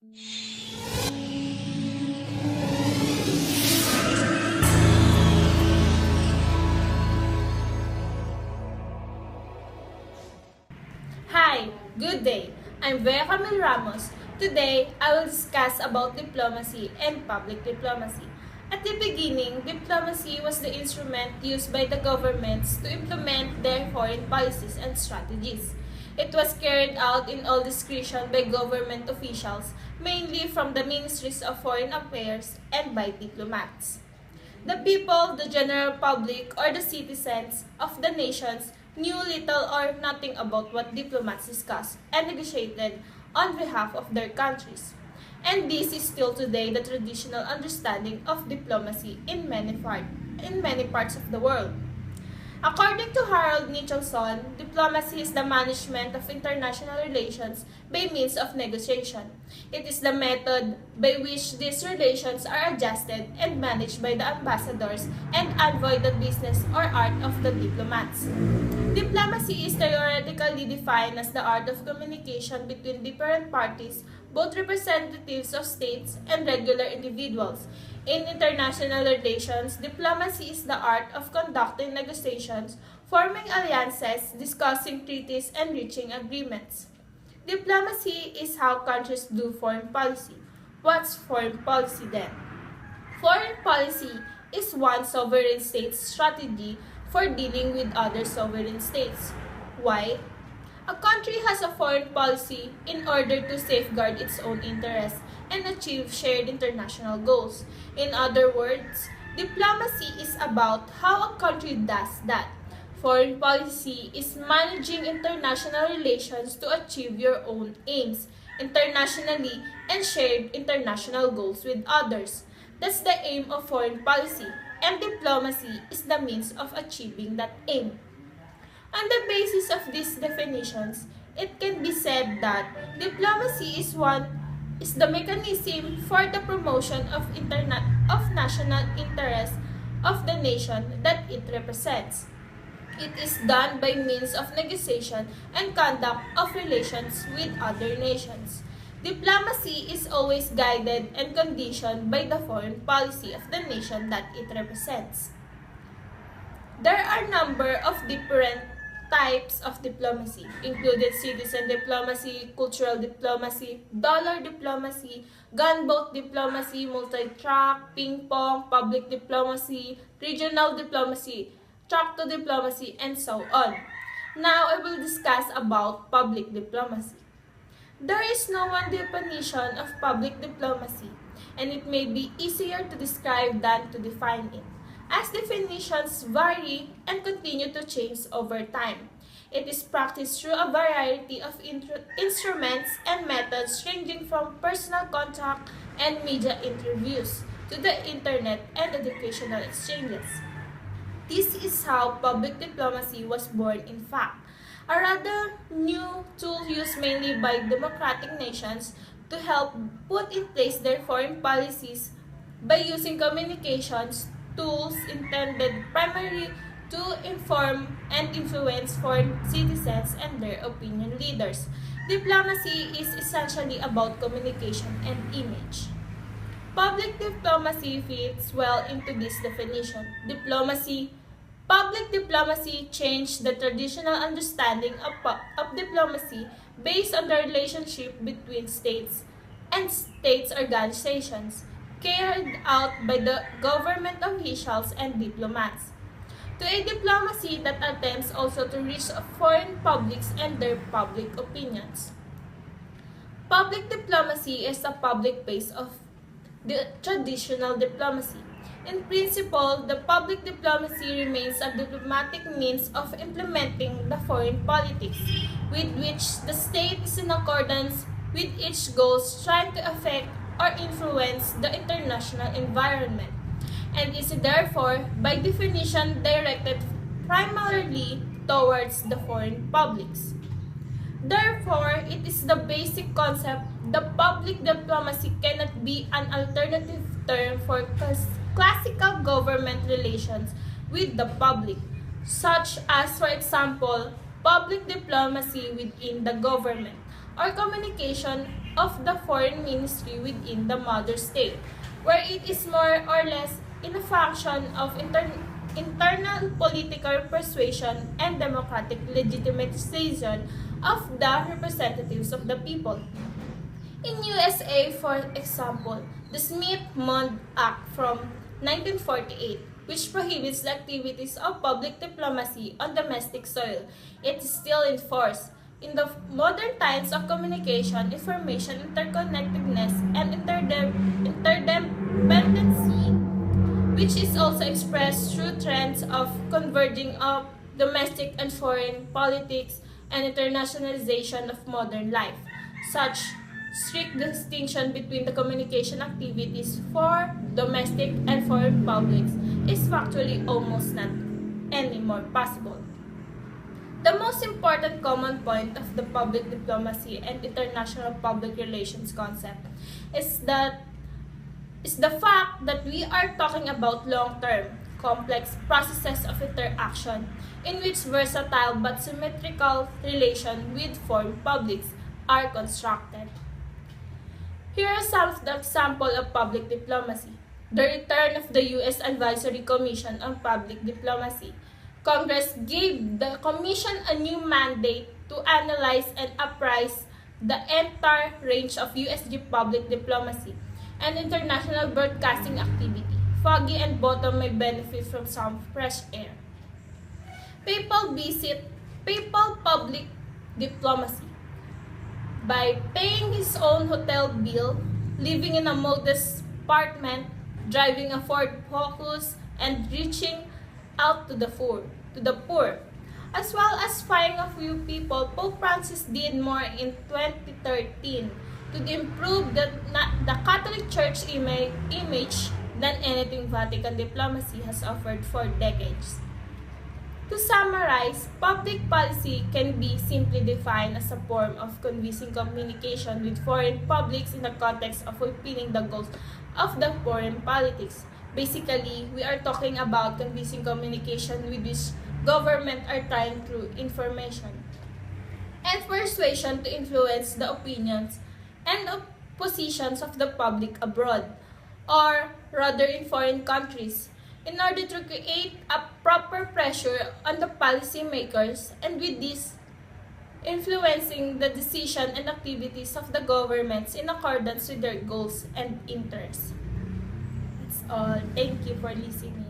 Hi, good day. I'm Camille Ramos. Today, I will discuss about diplomacy and public diplomacy. At the beginning, diplomacy was the instrument used by the governments to implement their foreign policies and strategies. It was carried out in all discretion by government officials, mainly from the ministries of foreign affairs and by diplomats. The people, the general public, or the citizens of the nations knew little or nothing about what diplomats discussed and negotiated on behalf of their countries. And this is still today the traditional understanding of diplomacy in many parts of the world. According to Harold Nicholson, diplomacy is the management of international relations by means of negotiation. It is the method by which these relations are adjusted and managed by the ambassadors and envoy the business or art of the diplomats. Diplomacy is theoretically defined as the art of communication between different parties, both representatives of states and regular individuals. In international relations, diplomacy is the art of conducting negotiations, forming alliances, discussing treaties, and reaching agreements. Diplomacy is how countries do foreign policy. What's foreign policy then? Foreign policy is one sovereign state's strategy for dealing with other sovereign states. Why? A country has a foreign policy in order to safeguard its own interests and achieve shared international goals. In other words, diplomacy is about how a country does that. Foreign policy is managing international relations to achieve your own aims internationally and shared international goals with others. That's the aim of foreign policy, and diplomacy is the means of achieving that aim. On the basis of these definitions, it can be said that diplomacy is the mechanism for the promotion of national interests of the nation that it represents. It is done by means of negotiation and conduct of relations with other nations. Diplomacy is always guided and conditioned by the foreign policy of the nation that it represents. There are a number of different types of diplomacy, including citizen diplomacy, cultural diplomacy, dollar diplomacy, gunboat diplomacy, multi-track, ping-pong, public diplomacy, regional diplomacy, track-to diplomacy, and so on. Now, I will discuss about public diplomacy. There is no one definition of public diplomacy, and it may be easier to describe than to define it, as definitions vary and continue to change over time. It is practiced through a variety of instruments and methods ranging from personal contact and media interviews to the internet and educational exchanges. This is how public diplomacy was born in fact, a rather new tool used mainly by democratic nations to help put in place their foreign policies by using communications tools intended primarily to inform and influence foreign citizens and their opinion leaders. Diplomacy is essentially about communication and image. Public diplomacy fits well into this definition. Public diplomacy changed the traditional understanding of diplomacy based on the relationship between states and states organizations, carried out by the government officials and diplomats, to a diplomacy that attempts also to reach foreign publics and their public opinions. Public diplomacy is a public base of the traditional diplomacy. In principle, the public diplomacy remains a diplomatic means of implementing the foreign politics with which the state is in accordance with its goals trying to affect or influence the international environment, and is therefore, by definition, directed primarily towards the foreign publics. Therefore, it is the basic concept the public diplomacy cannot be an alternative term for classical government relations with the public, such as, for example, public diplomacy within the government, or communication of the foreign ministry within the mother state, where it is more or less in a function of internal political persuasion and democratic legitimization of the representatives of the people. In USA, for example, the Smith-Mundt Act from 1948, which prohibits the activities of public diplomacy on domestic soil, it is still in force. In the modern times of communication, information interconnectedness, and interdependency, which is also expressed through trends of converging of domestic and foreign politics and internationalization of modern life. Such strict distinction between the communication activities for domestic and foreign publics is factually almost not anymore possible. The most important common point of the public diplomacy and international public relations concept is the fact that we are talking about long-term, complex processes of interaction in which versatile but symmetrical relations with foreign publics are constructed. Here are some of the examples of public diplomacy. The return of the U.S. Advisory Commission on Public Diplomacy. Congress gave the Commission a new mandate to analyze and appraise the entire range of U.S. public diplomacy and international broadcasting activity. Foggy and Bottom may benefit from some fresh air. Papal public diplomacy. By paying his own hotel bill, living in a modest apartment, driving a Ford Focus, and reaching out to the poor. As well as firing a few people, Pope Francis did more in 2013 to improve the Catholic Church image than anything Vatican diplomacy has offered for decades. To summarize, public policy can be simply defined as a form of convincing communication with foreign publics in the context of fulfilling the goals of the foreign politics. Basically, we are talking about convincing communication with which government are trying through information and persuasion to influence the opinions and positions of the public abroad, or rather in foreign countries, in order to create a proper pressure on the policymakers, and with this, influencing the decision and activities of the governments in accordance with their goals and interests. That's all. Thank you for listening.